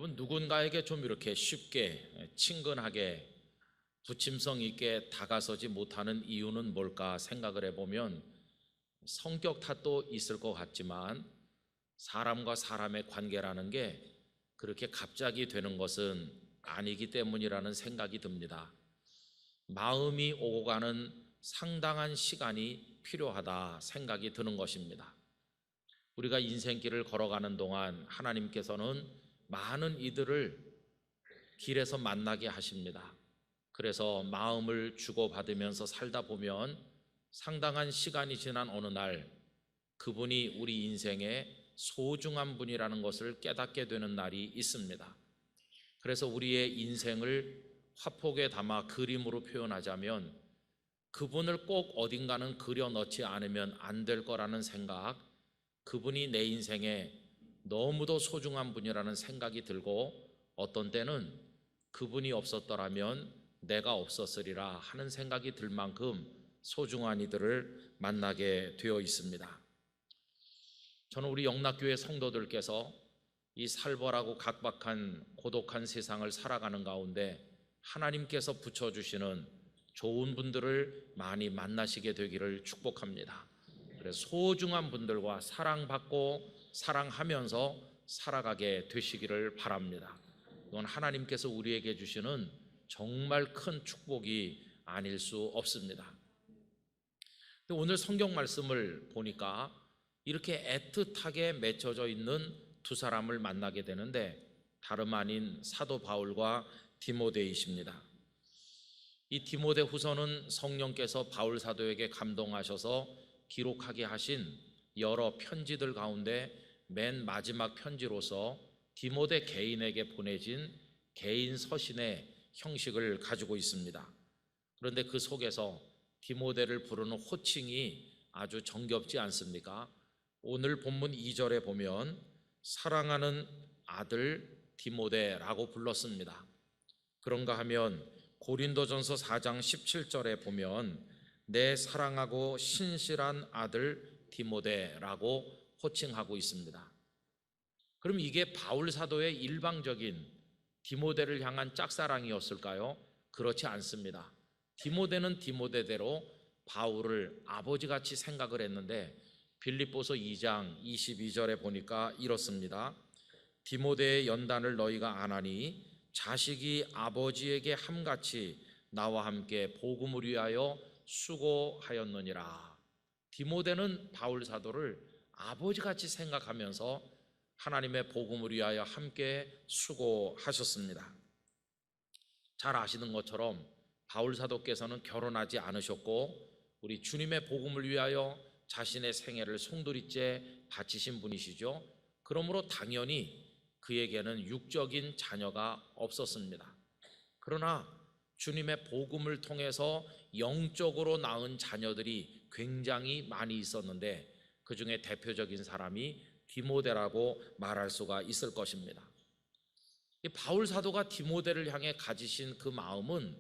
여러분, 누군가에게 좀 이렇게 쉽게 친근하게 부침성 있게 다가서지 못하는 이유는 뭘까 생각을 해보면 성격 탓도 있을 것 같지만 사람과 사람의 관계라는 게 그렇게 갑자기 되는 것은 아니기 때문이라는 생각이 듭니다. 마음이 오고 가는 상당한 시간이 필요하다 생각이 드는 것입니다. 우리가 인생길을 걸어가는 동안 하나님께서는 많은 이들을 길에서 만나게 하십니다. 그래서 마음을 주고받으면서 살다 보면 상당한 시간이 지난 어느 날 그분이 우리 인생의 소중한 분이라는 것을 깨닫게 되는 날이 있습니다. 그래서 우리의 인생을 화폭에 담아 그림으로 표현하자면 그분을 꼭 어딘가는 그려 넣지 않으면 안 될 거라는 생각, 그분이 내 인생에 너무도 소중한 분이라는 생각이 들고 어떤 때는 그분이 없었더라면 내가 없었으리라 하는 생각이 들 만큼 소중한 이들을 만나게 되어 있습니다. 저는 우리 영락교회 성도들께서 이 살벌하고 각박한 고독한 세상을 살아가는 가운데 하나님께서 붙여주시는 좋은 분들을 많이 만나시게 되기를 축복합니다. 그래서 소중한 분들과 사랑받고 사랑하면서 살아가게 되시기를 바랍니다. 이건 하나님께서 우리에게 주시는 정말 큰 축복이 아닐 수 없습니다. 오늘 성경 말씀을 보니까 이렇게 애틋하게 맺혀져 있는 두 사람을 만나게 되는데 다름 아닌 사도 바울과 디모데이십니다. 이 디모데 후서는 성령께서 바울 사도에게 감동하셔서 기록하게 하신 여러 편지들 가운데 맨 마지막 편지로서 디모데 개인에게 보내진 개인 서신의 형식을 가지고 있습니다. 그런데 그 속에서 디모데를 부르는 호칭이 아주 정겹지 않습니까? 오늘 본문 2절에 보면 사랑하는 아들 디모데라고 불렀습니다. 그런가 하면 고린도전서 4장 17절에 보면 내 사랑하고 신실한 아들 디모데라고 호칭하고 있습니다. 그럼 이게 바울 사도의 일방적인 디모데를 향한 짝사랑이었을까요? 그렇지 않습니다. 디모데는 디모데대로 바울을 아버지같이 생각을 했는데 빌립보서 2장 22절에 보니까 이렇습니다. 디모데의 연단을 너희가 아나니 자식이 아버지에게 함같이 나와 함께 복음을 위하여 수고하였느니라. 디모데는 바울 사도를 아버지같이 생각하면서 하나님의 복음을 위하여 함께 수고하셨습니다. 잘 아시는 것처럼 바울 사도께서는 결혼하지 않으셨고 우리 주님의 복음을 위하여 자신의 생애를 송두리째 바치신 분이시죠. 그러므로 당연히 그에게는 육적인 자녀가 없었습니다. 그러나 주님의 복음을 통해서 영적으로 낳은 자녀들이 굉장히 많이 있었는데 그 중에 대표적인 사람이 디모데라고 말할 수가 있을 것입니다. 바울 사도가 디모데를 향해 가지신 그 마음은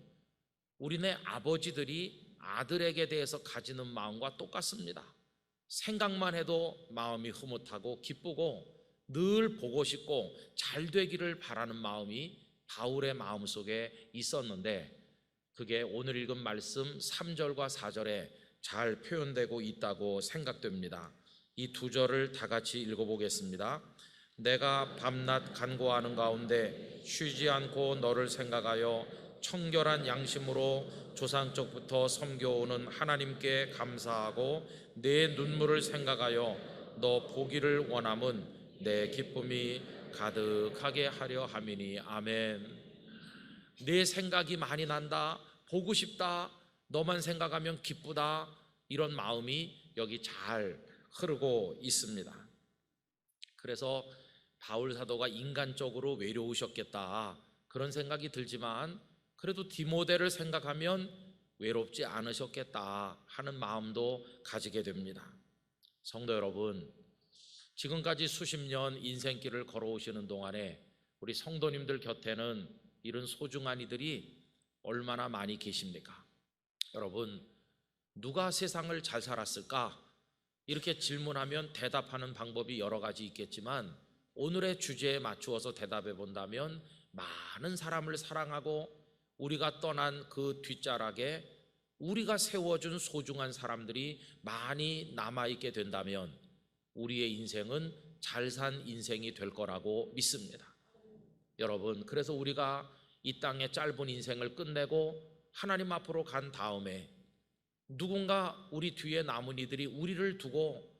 우리네 아버지들이 아들에게 대해서 가지는 마음과 똑같습니다. 생각만 해도 마음이 흐뭇하고 기쁘고 늘 보고 싶고 잘 되기를 바라는 마음이 바울의 마음속에 있었는데 그게 오늘 읽은 말씀 3절과 4절에 잘 표현되고 있다고 생각됩니다. 이 두 절을 다 같이 읽어보겠습니다. 내가 밤낮 간구하는 가운데 쉬지 않고 너를 생각하여 청결한 양심으로 조상적부터 섬겨오는 하나님께 감사하고 내 눈물을 생각하여 너 보기를 원함은 내 기쁨이 가득하게 하려 함이니 아멘. 내 생각이 많이 난다, 보고 싶다, 너만 생각하면 기쁘다, 이런 마음이 여기 잘 흐르고 있습니다. 그래서 바울 사도가 인간적으로 외로우셨겠다 그런 생각이 들지만 그래도 디모데를 생각하면 외롭지 않으셨겠다 하는 마음도 가지게 됩니다. 성도 여러분, 지금까지 수십 년 인생길을 걸어오시는 동안에 우리 성도님들 곁에는 이런 소중한 이들이 얼마나 많이 계십니까? 여러분, 누가 세상을 잘 살았을까? 이렇게 질문하면 대답하는 방법이 여러 가지 있겠지만 오늘의 주제에 맞추어서 대답해 본다면 많은 사람을 사랑하고 우리가 떠난 그 뒷자락에 우리가 세워준 소중한 사람들이 많이 남아있게 된다면 우리의 인생은 잘 산 인생이 될 거라고 믿습니다. 여러분, 그래서 우리가 이 땅의 짧은 인생을 끝내고 하나님 앞으로 간 다음에 누군가 우리 뒤에 남은 이들이 우리를 두고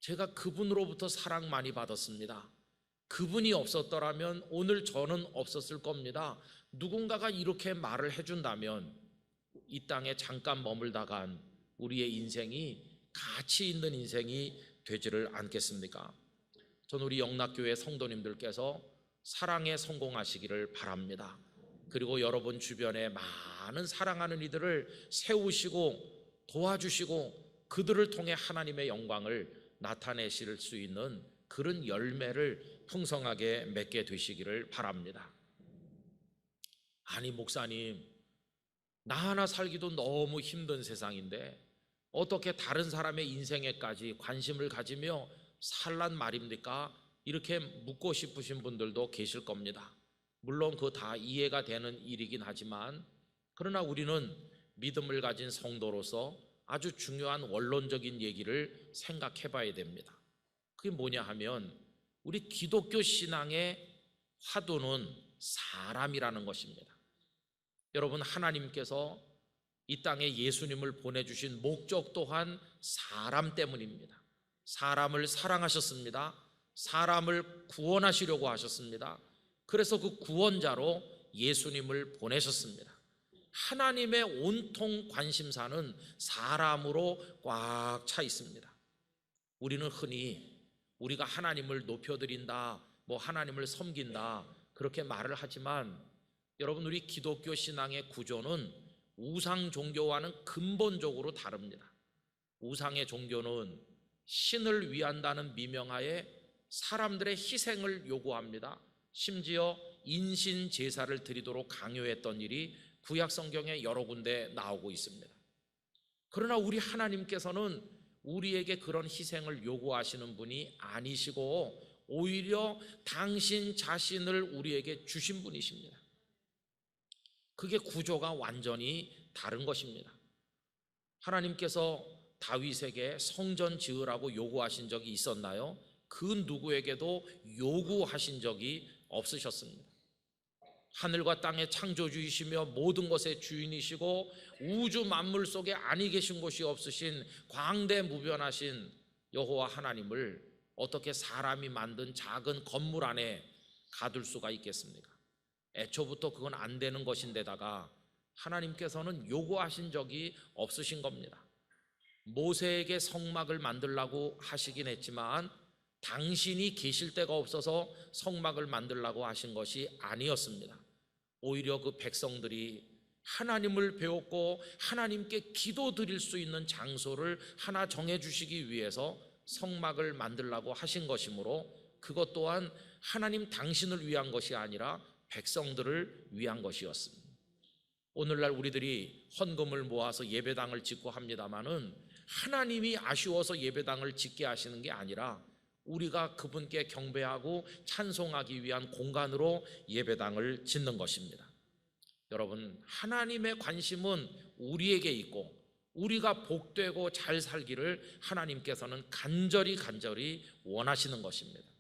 제가 그분으로부터 사랑 많이 받았습니다, 그분이 없었더라면 오늘 저는 없었을 겁니다, 누군가가 이렇게 말을 해준다면 이 땅에 잠깐 머물다 간 우리의 인생이 가치 있는 인생이 되지를 않겠습니까? 저는 우리 영락교회 성도님들께서 사랑에 성공하시기를 바랍니다. 그리고 여러분 주변에 많은 사랑하는 이들을 세우시고 도와주시고 그들을 통해 하나님의 영광을 나타내실 수 있는 그런 열매를 풍성하게 맺게 되시기를 바랍니다. 아니 목사님, 나 하나 살기도 너무 힘든 세상인데 어떻게 다른 사람의 인생에까지 관심을 가지며 살란 말입니까? 이렇게 묻고 싶으신 분들도 계실 겁니다. 물론 그거 다 이해가 되는 일이긴 하지만, 그러나 우리는 믿음을 가진 성도로서 아주 중요한 원론적인 얘기를 생각해 봐야 됩니다. 그게 뭐냐 하면 우리 기독교 신앙의 화두는 사람이라는 것입니다. 여러분, 하나님께서 이 땅에 예수님을 보내주신 목적 또한 사람 때문입니다. 사람을 사랑하셨습니다. 사람을 구원하시려고 하셨습니다. 그래서 그 구원자로 예수님을 보내셨습니다. 하나님의 온통 관심사는 사람으로 꽉 차 있습니다. 우리는 흔히 우리가 하나님을 높여드린다, 하나님을 섬긴다 그렇게 말을 하지만 여러분, 우리 기독교 신앙의 구조는 우상 종교와는 근본적으로 다릅니다. 우상의 종교는 신을 위한다는 미명하에 사람들의 희생을 요구합니다. 심지어 인신 제사를 드리도록 강요했던 일이 구약 성경에 여러 군데 나오고 있습니다. 그러나 우리 하나님께서는 우리에게 그런 희생을 요구하시는 분이 아니시고 오히려 당신 자신을 우리에게 주신 분이십니다. 그게 구조가 완전히 다른 것입니다. 하나님께서 다윗에게 성전 지으라고 요구하신 적이 있었나요? 그 누구에게도 요구하신 적이 없으셨습니다. 하늘과 땅의 창조주이시며 모든 것의 주인이시고 우주 만물 속에 아니 계신 곳이 없으신 광대무변하신 여호와 하나님을 어떻게 사람이 만든 작은 건물 안에 가둘 수가 있겠습니까? 애초부터 그건 안 되는 것인데다가 하나님께서는 요구하신 적이 없으신 겁니다. 모세에게 성막을 만들라고 하시긴 했지만 당신이 계실 데가 없어서 성막을 만들라고 하신 것이 아니었습니다. 오히려 그 백성들이 하나님을 배웠고 하나님께 기도드릴 수 있는 장소를 하나 정해주시기 위해서 성막을 만들라고 하신 것이므로 그것 또한 하나님 당신을 위한 것이 아니라 백성들을 위한 것이었습니다. 오늘날 우리들이 헌금을 모아서 예배당을 짓고 합니다마는 하나님이 아쉬워서 예배당을 짓게 하시는 게 아니라 우리가 그분께 경배하고 찬송하기 위한 공간으로 예배당을 짓는 것입니다. 여러분, 하나님의 관심은 우리에게 있고 우리가 복되고 잘 살기를 하나님께서는 간절히 원하시는 것입니다.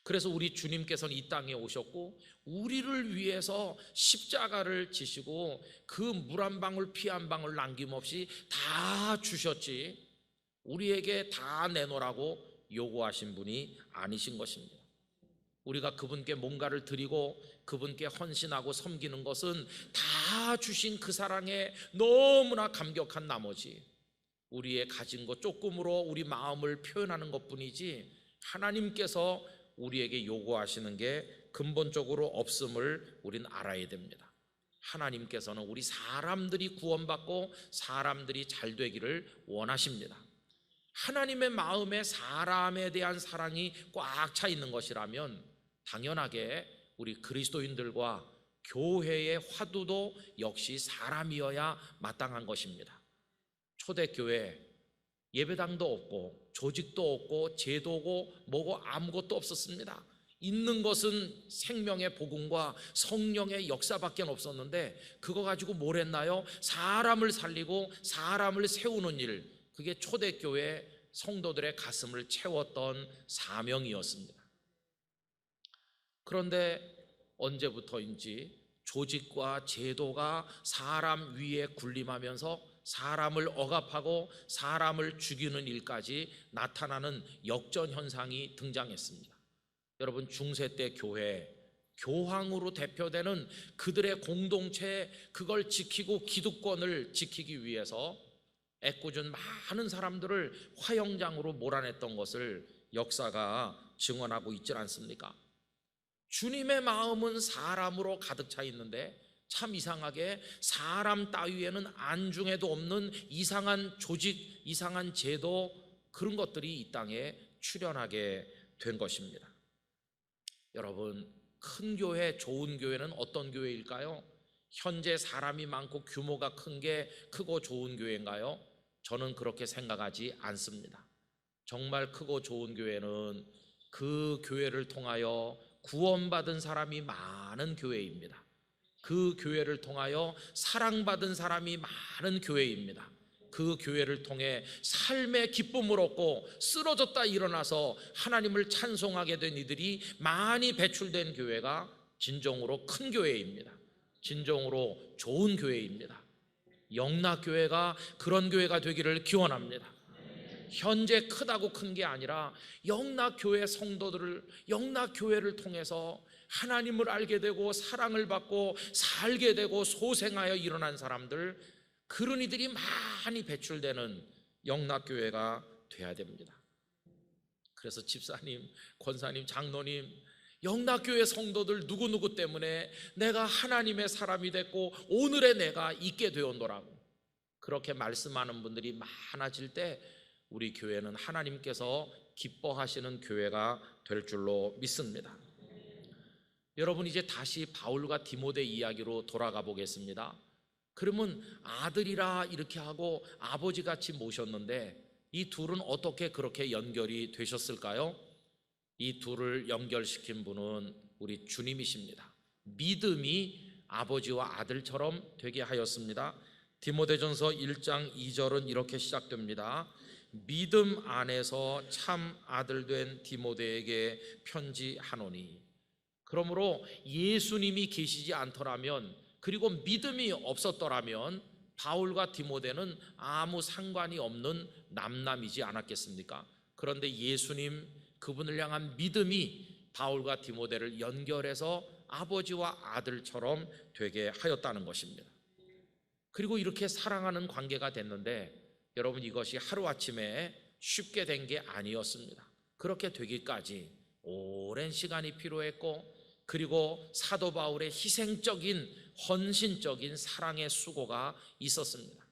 그래서 우리 주님께서는 이 땅에 오셨고 우리를 위해서 십자가를 지시고 그 물 한 방울 피 한 방울 남김없이 다 주셨지 우리에게 다 내놓으라고 요구하신 분이 아니신 것입니다. 우리가 그분께 뭔가를 드리고 그분께 헌신하고 섬기는 것은 다 주신 그 사랑에 너무나 감격한 나머지 우리의 가진 것 조금으로 우리 마음을 표현하는 것뿐이지 하나님께서 우리에게 요구하시는 게 근본적으로 없음을 우린 알아야 됩니다. 하나님께서는 우리 사람들이 구원받고 사람들이 잘 되기를 원하십니다. 하나님의 마음에 사람에 대한 사랑이 꽉 차 있는 것이라면 당연하게 우리 그리스도인들과 교회의 화두도 역시 사람이어야 마땅한 것입니다. 초대교회 예배당도 없고 조직도 없고 제도고 뭐고 아무것도 없었습니다. 있는 것은 생명의 복음과 성령의 역사밖에 없었는데 그거 가지고 뭘 했나요? 사람을 살리고 사람을 세우는 일, 그게 초대교회 성도들의 가슴을 채웠던 사명이었습니다. 그런데 언제부터인지 조직과 제도가 사람 위에 군림하면서 사람을 억압하고 사람을 죽이는 일까지 나타나는 역전 현상이 등장했습니다. 여러분, 중세 때 교회, 교황으로 대표되는 그들의 공동체, 그걸 지키고 기득권을 지키기 위해서 애꿎은 많은 사람들을 화형장으로 몰아냈던 것을 역사가 증언하고 있지 않습니까? 주님의 마음은 사람으로 가득 차 있는데 참 이상하게 사람 따위에는 안중에도 없는 이상한 조직, 이상한 제도, 그런 것들이 이 땅에 출현하게 된 것입니다. 여러분, 큰 교회, 좋은 교회는 어떤 교회일까요? 현재 사람이 많고 규모가 큰 게 크고 좋은 교회인가요? 저는 그렇게 생각하지 않습니다. 정말 크고 좋은 교회는 그 교회를 통하여 구원받은 사람이 많은 교회입니다. 그 교회를 통하여 사랑받은 사람이 많은 교회입니다. 그 교회를 통해 삶의 기쁨을 얻고 쓰러졌다 일어나서 하나님을 찬송하게 된 이들이 많이 배출된 교회가 진정으로 큰 교회입니다. 진정으로 좋은 교회입니다. 영락교회가 그런 교회가 되기를 기원합니다. 현재 크다고 큰 게 아니라 영락교회 성도들을, 영락교회를 통해서 하나님을 알게 되고 사랑을 받고 살게 되고 소생하여 일어난 사람들, 그런 이들이 많이 배출되는 영락교회가 돼야 됩니다. 그래서 집사님, 권사님, 장로님, 영락교회 성도들 누구누구 때문에 내가 하나님의 사람이 됐고 오늘의 내가 있게 되었노라고 그렇게 말씀하는 분들이 많아질 때 우리 교회는 하나님께서 기뻐하시는 교회가 될 줄로 믿습니다. 여러분, 이제 다시 바울과 디모데 이야기로 돌아가 보겠습니다. 그러면 아들이라 이렇게 하고 아버지같이 모셨는데 이 둘은 어떻게 그렇게 연결이 되셨을까요? 이 둘을 연결시킨 분은 우리 주님이십니다. 믿음이 아버지와 아들처럼 되게 하였습니다. 디모데전서 1장 2절은 이렇게 시작됩니다. 믿음 안에서 참 아들 된 디모데에게 편지하노니. 그러므로 예수님이 계시지 않더라면, 그리고 믿음이 없었더라면 바울과 디모데는 아무 상관이 없는 남남이지 않았겠습니까? 그런데 예수님, 그분을 향한 믿음이 바울과 디모데를 연결해서 아버지와 아들처럼 되게 하였다는 것입니다. 그리고 이렇게 사랑하는 관계가 됐는데 여러분, 이것이 하루아침에 쉽게 된 게 아니었습니다. 그렇게 되기까지 오랜 시간이 필요했고, 그리고 사도 바울의 희생적인, 헌신적인 사랑의 수고가 있었습니다.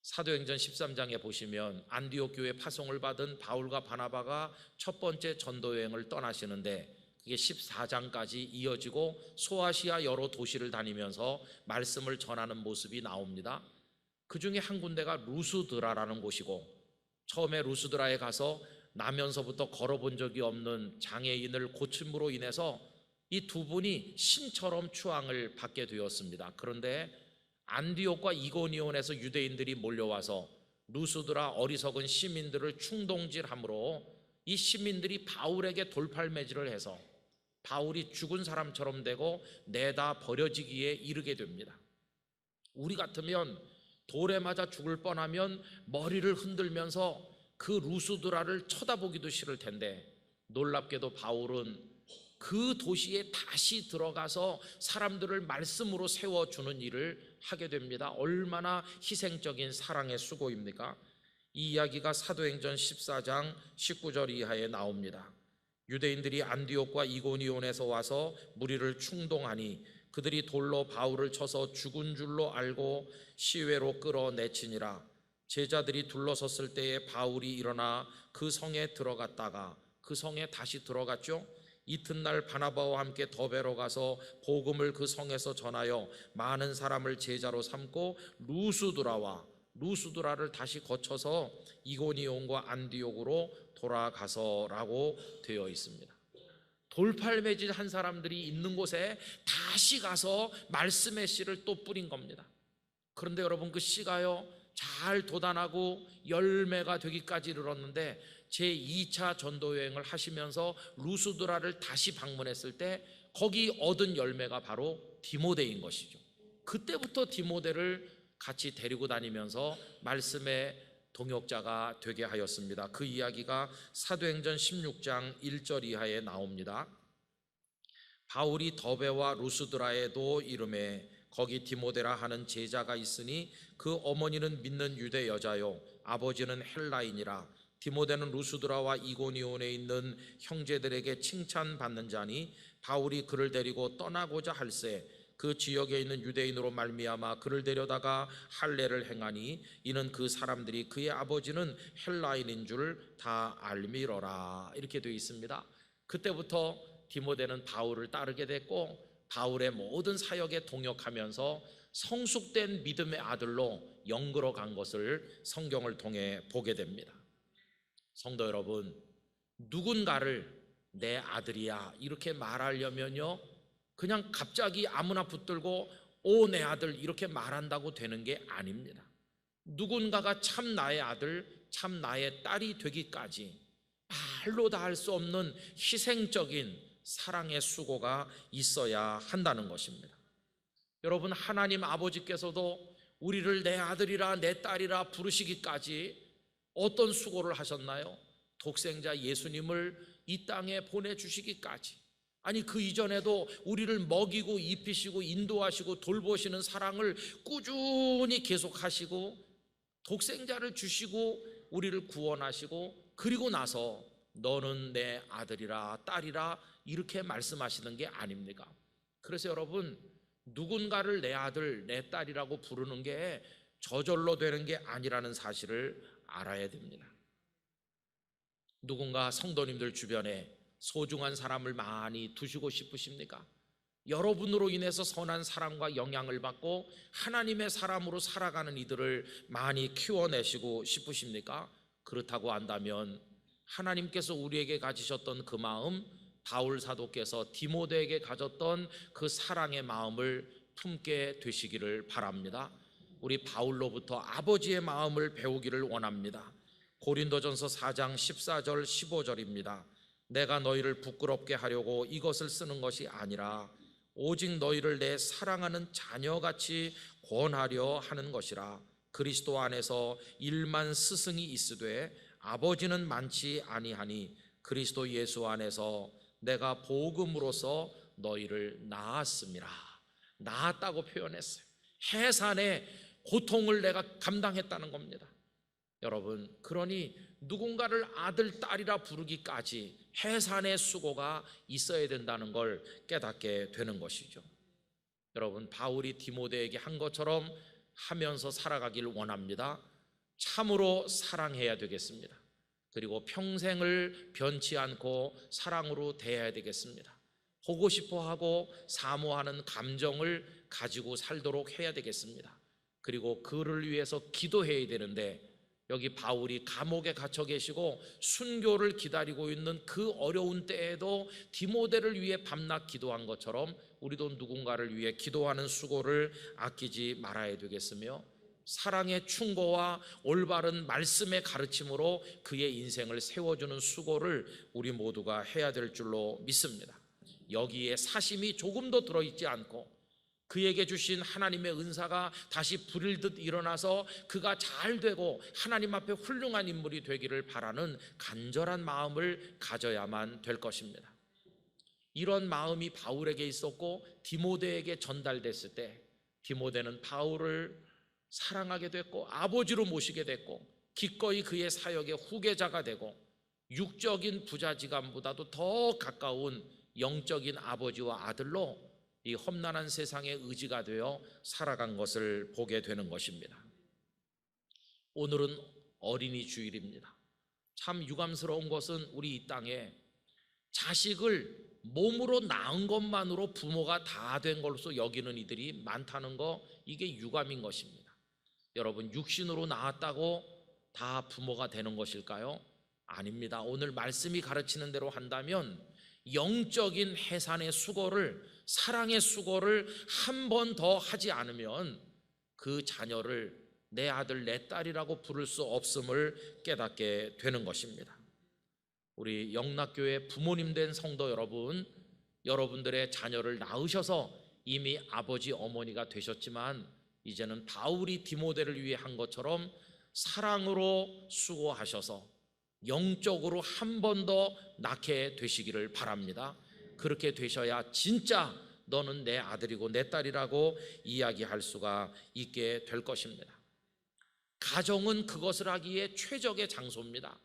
사도행전 13장에 보시면 안디옥 교회 파송을 받은 바울과 바나바가 첫 번째 전도여행을 떠나시는데 그게 14장까지 이어지고 소아시아 여러 도시를 다니면서 말씀을 전하는 모습이 나옵니다. 그 중에 한 군데가 루스드라라는 곳이고, 처음에 루스드라에 가서 나면서부터 걸어본 적이 없는 장애인을 고침으로 인해서 이 두 분이 신처럼 추앙을 받게 되었습니다. 그런데 안디옥과 이고니온에서 유대인들이 몰려와서 루스드라 어리석은 시민들을 충동질함으로 이 시민들이 바울에게 돌팔매질을 해서 바울이 죽은 사람처럼 되고 내다 버려지기에 이르게 됩니다. 우리 같으면 돌에 맞아 죽을 뻔하면 머리를 흔들면서 그 루스드라를 쳐다보기도 싫을 텐데, 놀랍게도 바울은 그 도시에 다시 들어가서 사람들을 말씀으로 세워주는 일을 하게 됩니다. 얼마나 희생적인 사랑의 수고입니까? 이 이야기가 사도행전 14장 19절 이하에 나옵니다. 유대인들이 안디옥과 이고니온에서 와서 무리를 충동하니 그들이 돌로 바울을 쳐서 죽은 줄로 알고 시외로 끌어내치니라. 제자들이 둘러섰을 때에 바울이 일어나 그 성에 들어갔다가, 그 성에 다시 들어갔죠. 이튿날 바나바와 함께 더베로 가서 복음을 그 성에서 전하여 많은 사람을 제자로 삼고 루스드라와 루스드라를 다시 거쳐서 이고니온과 안디옥으로 돌아가서라고 되어 있습니다. 돌팔매질 한 사람들이 있는 곳에 다시 가서 말씀의 씨를 또 뿌린 겁니다. 그런데 여러분, 그 씨가요 잘 돋아나고 열매가 되기까지 이르렀는데 제2차 전도 여행을 하시면서 루스드라를 다시 방문했을 때 거기 얻은 열매가 바로 디모데인 것이죠. 그때부터 디모데를 같이 데리고 다니면서 말씀의 동역자가 되게 하였습니다. 그 이야기가 사도행전 16장 1절 이하에 나옵니다. 바울이 더베와 루스드라에도 이름에 거기 디모데라 하는 제자가 있으니 그 어머니는 믿는 유대 여자요 아버지는 헬라인이라. 디모데는 루스드라와 이고니온에 있는 형제들에게 칭찬받는 자니 바울이 그를 데리고 떠나고자 할새 그 지역에 있는 유대인으로 말미암아 그를 데려다가 할례를 행하니 이는 그 사람들이 그의 아버지는 헬라인인 줄 다 알미러라. 이렇게 되어 있습니다. 그때부터 디모데는 바울을 따르게 됐고 바울의 모든 사역에 동역하면서 성숙된 믿음의 아들로 영그러 간 것을 성경을 통해 보게 됩니다. 성도 여러분, 누군가를 내 아들이야 이렇게 말하려면요 그냥 갑자기 아무나 붙들고 오 내 아들 이렇게 말한다고 되는 게 아닙니다. 누군가가 참 나의 아들, 참 나의 딸이 되기까지 말로 다 할 수 없는 희생적인 사랑의 수고가 있어야 한다는 것입니다. 여러분, 하나님 아버지께서도 우리를 내 아들이라 내 딸이라 부르시기까지 어떤 수고를 하셨나요? 독생자 예수님을 이 땅에 보내주시기까지. 아니, 그 이전에도 우리를 먹이고 입히시고 인도하시고 돌보시는 사랑을 꾸준히 계속하시고 독생자를 주시고 우리를 구원하시고 그리고 나서 너는 내 아들이라 딸이라 이렇게 말씀하시는 게 아닙니까? 그래서 여러분, 누군가를 내 아들 내 딸이라고 부르는 게 저절로 되는 게 아니라는 사실을 알아야 됩니다. 누군가 성도님들 주변에 소중한 사람을 많이 두시고 싶으십니까? 여러분으로 인해서 선한 사랑과 영향을 받고 하나님의 사람으로 살아가는 이들을 많이 키워내시고 싶으십니까? 그렇다고 한다면 하나님께서 우리에게 가지셨던 그 마음, 바울 사도께서 디모데에게 가졌던 그 사랑의 마음을 품게 되시기를 바랍니다. 우리 바울로부터 아버지의 마음을 배우기를 원합니다. 고린도전서 4장 14절 15절입니다. 내가 너희를 부끄럽게 하려고 이것을 쓰는 것이 아니라 오직 너희를 내 사랑하는 자녀같이 권하려 하는 것이라. 그리스도 안에서 1만 스승이 있으되 아버지는 많지 아니하니 그리스도 예수 안에서 내가 복음으로써 너희를 낳았음이라. 낳았다고 표현했어요. 해산의 고통을 내가 감당했다는 겁니다. 여러분, 그러니 누군가를 아들, 딸이라 부르기까지 해산의 수고가 있어야 된다는 걸 깨닫게 되는 것이죠. 여러분, 바울이 디모데에게 한 것처럼 하면서 살아가길 원합니다. 참으로 사랑해야 되겠습니다. 그리고 평생을 변치 않고 사랑으로 대해야 되겠습니다. 보고 싶어 하고 사모하는 감정을 가지고 살도록 해야 되겠습니다. 그리고 그를 위해서 기도해야 되는데 여기 바울이 감옥에 갇혀 계시고 순교를 기다리고 있는 그 어려운 때에도 디모데를 위해 밤낮 기도한 것처럼 우리도 누군가를 위해 기도하는 수고를 아끼지 말아야 되겠으며 사랑의 충고와 올바른 말씀의 가르침으로 그의 인생을 세워주는 수고를 우리 모두가 해야 될 줄로 믿습니다. 여기에 사심이 조금도 들어있지 않고 그에게 주신 하나님의 은사가 다시 불일듯 일어나서 그가 잘 되고 하나님 앞에 훌륭한 인물이 되기를 바라는 간절한 마음을 가져야만 될 것입니다. 이런 마음이 바울에게 있었고 디모데에게 전달됐을 때 디모데는 바울을 사랑하게 됐고 아버지로 모시게 됐고 기꺼이 그의 사역의 후계자가 되고 육적인 부자지간보다도 더 가까운 영적인 아버지와 아들로 이 험난한 세상의 의지가 되어 살아간 것을 보게 되는 것입니다. 오늘은 어린이 주일입니다. 참 유감스러운 것은 우리 이 땅에 자식을 몸으로 낳은 것만으로 부모가 다 된 것으로 여기는 이들이 많다는 거, 이게 유감인 것입니다. 여러분, 육신으로 낳았다고 다 부모가 되는 것일까요? 아닙니다. 오늘 말씀이 가르치는 대로 한다면 영적인 해산의 수고를, 사랑의 수고를 한 번 더 하지 않으면 그 자녀를 내 아들 내 딸이라고 부를 수 없음을 깨닫게 되는 것입니다. 우리 영락교회 부모님 된 성도 여러분, 여러분들의 자녀를 낳으셔서 이미 아버지 어머니가 되셨지만 이제는 바울이 디모데를 위해 한 것처럼 사랑으로 수고하셔서 영적으로 한 번 더 낳게 되시기를 바랍니다. 그렇게 되셔야 진짜 너는 내 아들이고 내 딸이라고 이야기할 수가 있게 될 것입니다. 가정은 그것을 하기에 최적의 장소입니다.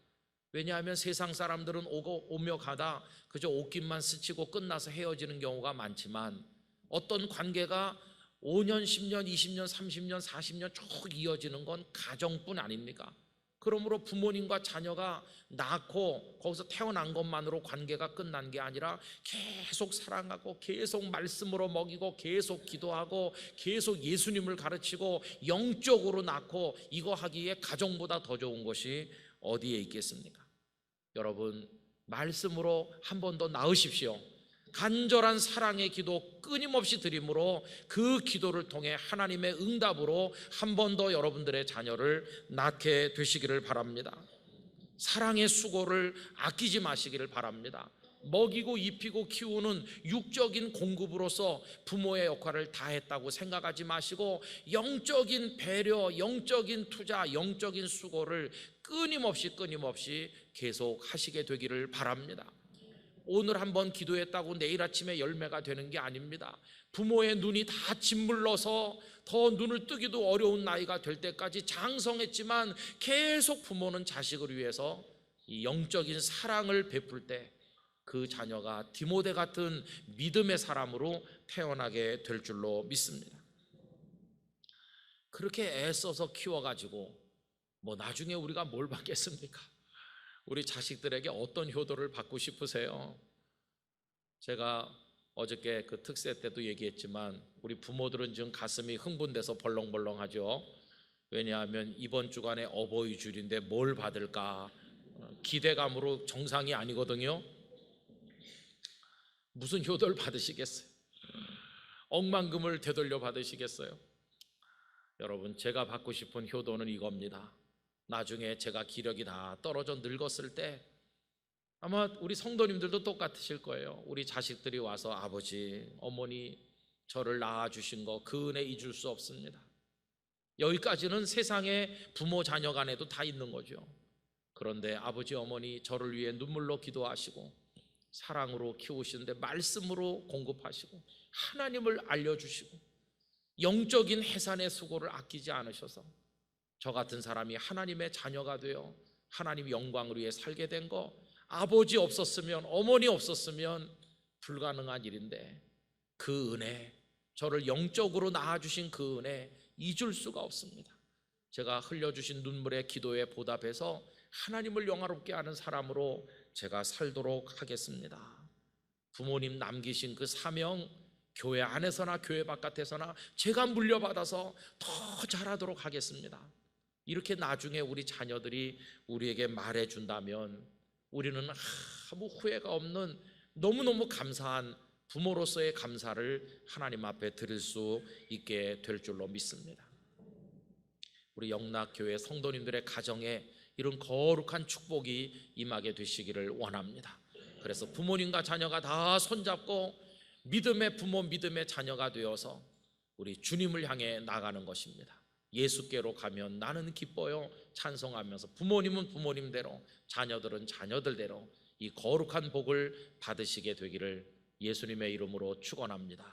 왜냐하면 세상 사람들은 오며 가다 그저 옷깃만 스치고 끝나서 헤어지는 경우가 많지만 어떤 관계가 5년, 10년, 20년, 30년, 40년 쭉 이어지는 건 가정뿐 아닙니까? 그러므로 부모님과 자녀가 낳고 거기서 태어난 것만으로 관계가 끝난 게 아니라 계속 사랑하고 계속 말씀으로 먹이고 계속 기도하고 계속 예수님을 가르치고 영적으로 낳고 이거 하기에 가정보다 더 좋은 것이 어디에 있겠습니까? 여러분, 말씀으로 한 번 더 낳으십시오. 간절한 사랑의 기도 끊임없이 드림으로 그 기도를 통해 하나님의 응답으로 한 번 더 여러분들의 자녀를 낳게 되시기를 바랍니다. 사랑의 수고를 아끼지 마시기를 바랍니다. 먹이고 입히고 키우는 육적인 공급으로서 부모의 역할을 다했다고 생각하지 마시고 영적인 배려, 영적인 투자, 영적인 수고를 끊임없이 계속 하시게 되기를 바랍니다. 오늘 한번 기도했다고 내일 아침에 열매가 되는 게 아닙니다. 부모의 눈이 다 짓물러서 더 눈을 뜨기도 어려운 나이가 될 때까지 장성했지만 계속 부모는 자식을 위해서 이 영적인 사랑을 베풀 때 그 자녀가 디모데 같은 믿음의 사람으로 태어나게 될 줄로 믿습니다. 그렇게 애써서 키워가지고 뭐 나중에 우리가 뭘 받겠습니까? 우리 자식들에게 어떤 효도를 받고 싶으세요? 제가 어저께 그 특세 때도 얘기했지만 우리 부모들은 지금 가슴이 흥분돼서 벌렁벌렁하죠. 왜냐하면 이번 주간에 어버이 줄인데 뭘 받을까 기대감으로 정상이 아니거든요. 무슨 효도를 받으시겠어요? 억만금을 되돌려 받으시겠어요? 여러분, 제가 받고 싶은 효도는 이겁니다. 나중에 제가 기력이 다 떨어져 늙었을 때 아마 우리 성도님들도 똑같으실 거예요. 우리 자식들이 와서 아버지, 어머니 저를 낳아주신 거 그 은혜 잊을 수 없습니다. 여기까지는 세상에 부모 자녀 간에도 다 있는 거죠. 그런데 아버지, 어머니 저를 위해 눈물로 기도하시고 사랑으로 키우시는데 말씀으로 공급하시고 하나님을 알려주시고 영적인 해산의 수고를 아끼지 않으셔서 저 같은 사람이 하나님의 자녀가 되어 하나님 영광을 위해 살게 된 거 아버지 없었으면 어머니 없었으면 불가능한 일인데 그 은혜, 저를 영적으로 낳아주신 그 은혜 잊을 수가 없습니다. 제가 흘려주신 눈물의 기도에 보답해서 하나님을 영화롭게 하는 사람으로 제가 살도록 하겠습니다. 부모님 남기신 그 사명 교회 안에서나 교회 바깥에서나 제가 물려받아서 더 잘하도록 하겠습니다. 이렇게 나중에 우리 자녀들이 우리에게 말해준다면 우리는 아무 후회가 없는 너무너무 감사한 부모로서의 감사를 하나님 앞에 드릴 수 있게 될 줄로 믿습니다. 우리 영락교회 성도님들의 가정에 이런 거룩한 축복이 임하게 되시기를 원합니다. 그래서 부모님과 자녀가 다 손잡고 믿음의 부모, 믿음의 자녀가 되어서 우리 주님을 향해 나가는 것입니다. 예수께로 가면 나는 기뻐요 찬송하면서 부모님은 부모님대로 자녀들은 자녀들대로 이 거룩한 복을 받으시게 되기를 예수님의 이름으로 축원합니다.